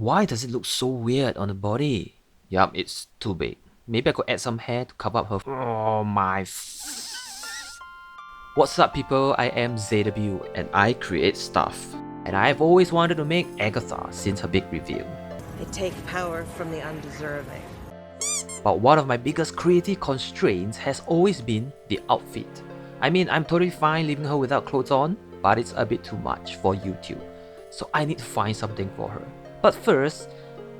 Why does it look so weird on the body? Yup, it's too big. Maybe I could add some hair to cover up her. Oh my. What's up, people? I am ZW and I create stuff. And I've always wanted to make Agatha since her big reveal. I take power from the undeserving. But one of my biggest creative constraints has always been the outfit. I mean, I'm totally fine leaving her without clothes on, but it's a bit too much for YouTube. So I need to find something for her. But first,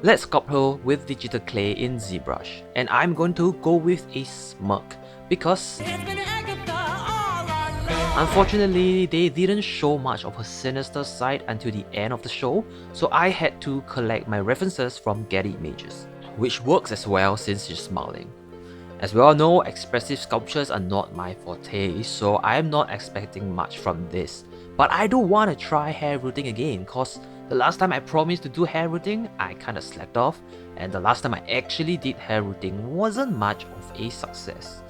let's sculpt her with digital clay in ZBrush. And I'm going to go with a smirk because unfortunately, they didn't show much of her sinister side until the end of the show, so I had to collect my references from Getty Images, which works as well since she's smiling. As we all know, expressive sculptures are not my forte, so I am not expecting much from this. But I do want to try hair rooting again, cause the last time I promised to do hair rooting, I kinda slacked off, and the last time I actually did hair rooting wasn't much of a success.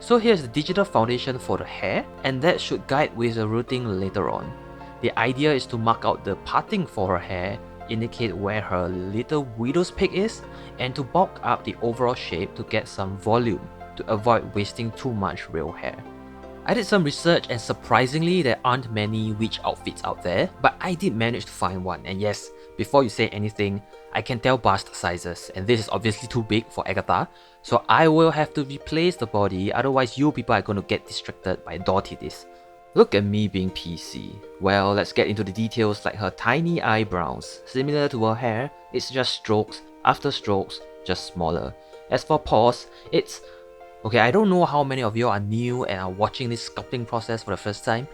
So here's the digital foundation for the hair, and that should guide with the rooting later on. The idea is to mark out the parting for her hair, indicate where her little widow's peak is, and to bulk up the overall shape to get some volume to avoid wasting too much real hair. I did some research and surprisingly there aren't many witch outfits out there, but I did manage to find one, and yes, before you say anything, I can tell bust sizes, and this is obviously too big for Agatha, so I will have to replace the body, otherwise you people are going to get distracted by Dorothy this. Look at me being PC. Well, let's get into the details like her tiny eyebrows. Similar to her hair, it's just strokes after strokes, just smaller. As for paws, it's... Okay, I don't know how many of you are new and are watching this sculpting process for the first time,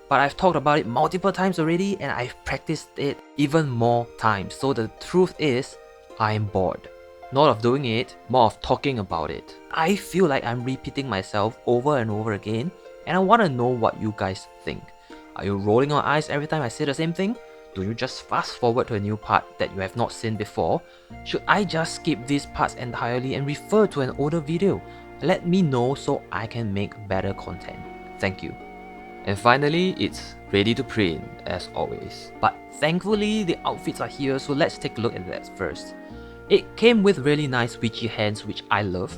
but I've talked about it multiple times already and I've practiced it even more times. So the truth is, I'm bored. Not of doing it, more of talking about it. I feel like I'm repeating myself over and over again, and I want to know what you guys think. Are you rolling your eyes every time I say the same thing? Do you just fast forward to a new part that you have not seen before? Should I just skip these parts entirely and refer to an older video? Let me know so I can make better content. Thank you. And finally, it's ready to print as always. But thankfully, the outfits are here, so let's take a look at that first. It came with really nice witchy hands, which I love.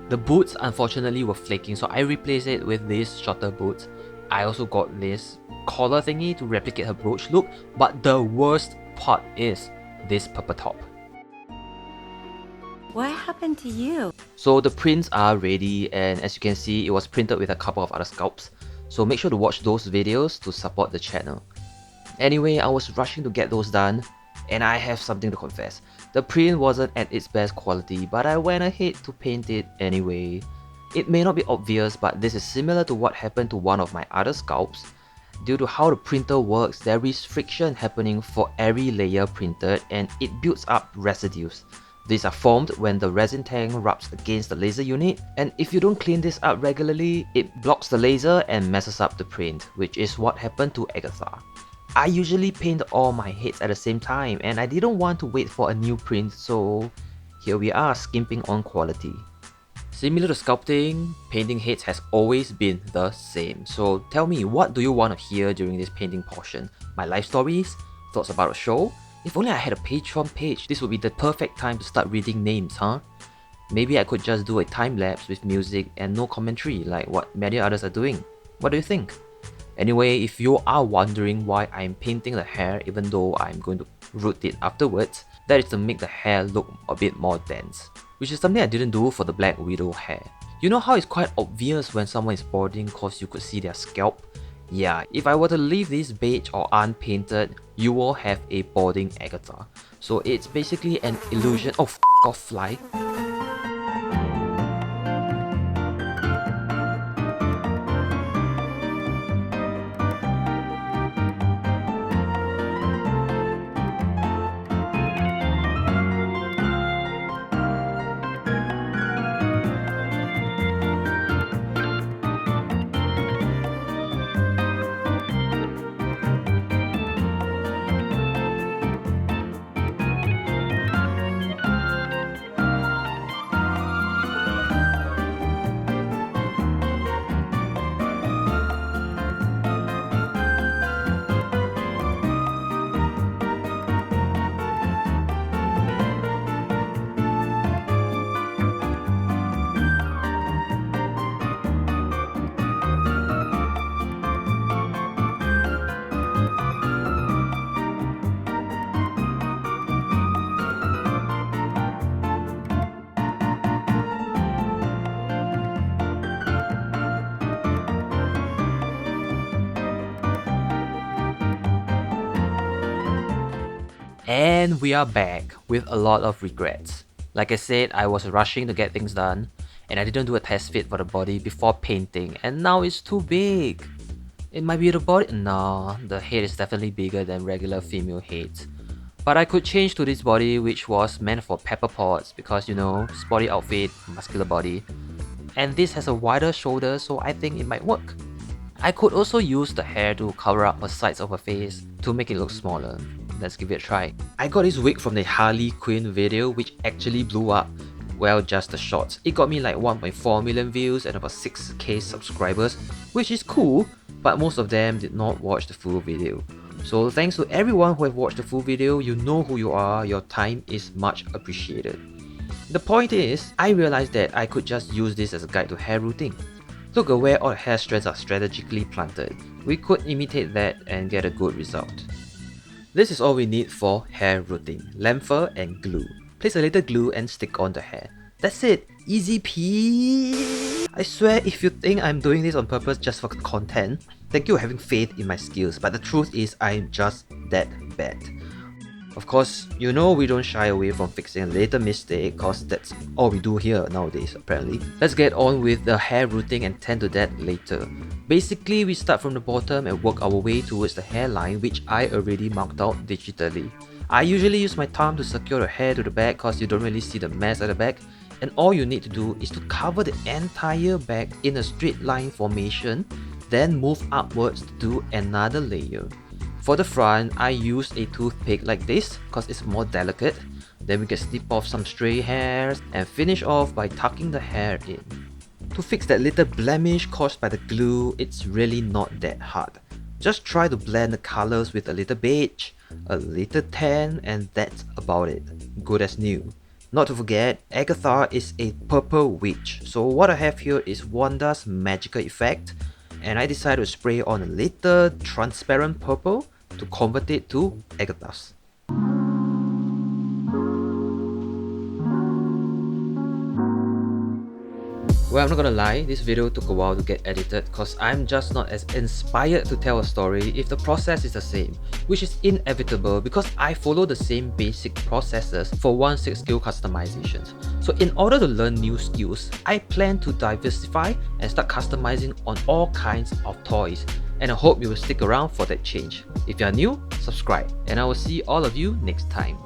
The boots unfortunately were flaking, so I replaced it with these shorter boots. I also got this collar thingy to replicate her brooch look, but the worst part is this purple top. What happened to you? So the prints are ready, and as you can see, it was printed with a couple of other sculpts. So make sure to watch those videos to support the channel. Anyway, I was rushing to get those done, and I have something to confess. The print wasn't at its best quality, but I went ahead to paint it anyway. It may not be obvious, but this is similar to what happened to one of my other sculpts. Due to how the printer works, there is friction happening for every layer printed, and it builds up residues. These are formed when the resin tank rubs against the laser unit, and if you don't clean this up regularly, it blocks the laser and messes up the print, which is what happened to Agatha. I usually paint all my heads at the same time, and I didn't want to wait for a new print, so here we are skimping on quality. Similar to sculpting, painting heads has always been the same, so tell me, what do you want to hear during this painting portion? My life stories? Thoughts about a show? If only I had a Patreon page, this would be the perfect time to start reading names, huh? Maybe I could just do a time-lapse with music and no commentary like what many others are doing. What do you think? Anyway, if you are wondering why I'm painting the hair even though I'm going to root it afterwards, that is to make the hair look a bit more dense, which is something I didn't do for the Black Widow hair. You know how it's quite obvious when someone is balding cause you could see their scalp? Yeah, if I were to leave this beige or unpainted, you will have a balding Agatha. So it's basically an illusion. Oh, f off, fly. And we are back with a lot of regrets. Like I said, I was rushing to get things done, and I didn't do a test fit for the body before painting, and now it's too big. It might be the body. Nah, the head is definitely bigger than regular female heads. But I could change to this body which was meant for pepper pots because you know, sporty outfit, muscular body. And this has a wider shoulder, so I think it might work. I could also use the hair to cover up the sides of her face to make it look smaller. Let's give it a try. I got this wig from the Harley Quinn video which actually blew up. Well, just the shorts. It got me like 1.4 million views and about 6k subscribers, which is cool, but most of them did not watch the full video. So thanks to everyone who have watched the full video, you know who you are, your time is much appreciated. The point is, I realized that I could just use this as a guide to hair rooting. Look at where all the hair strands are strategically planted. We could imitate that and get a good result. This is all we need for hair rooting: lamphor and glue. Place a little glue and stick on the hair. That's it, easy peasy. I swear if you think I'm doing this on purpose just for content, thank you for having faith in my skills, but the truth is I'm just that bad. Of course, you know we don't shy away from fixing a little mistake cause that's all we do here nowadays apparently. Let's get on with the hair rooting and tend to that later. Basically, we start from the bottom and work our way towards the hairline which I already marked out digitally. I usually use my thumb to secure the hair to the back cause you don't really see the mess at the back, and all you need to do is to cover the entire back in a straight line formation, then move upwards to do another layer. For the front, I use a toothpick like this cause it's more delicate. Then we can snip off some stray hairs and finish off by tucking the hair in. To fix that little blemish caused by the glue, it's really not that hard. Just try to blend the colors with a little beige, a little tan, and that's about it. Good as new. Not to forget, Agatha is a purple witch, so what I have here is Wanda's magical effect, and I decided to spray on a little transparent purple to convert it to Agatha's. Well, I'm not gonna lie, this video took a while to get edited cause I'm just not as inspired to tell a story if the process is the same, which is inevitable because I follow the same basic processes for 1/6 skill customizations. So in order to learn new skills, I plan to diversify and start customizing on all kinds of toys, and I hope you will stick around for that change. If you are new, subscribe, and I will see all of you next time.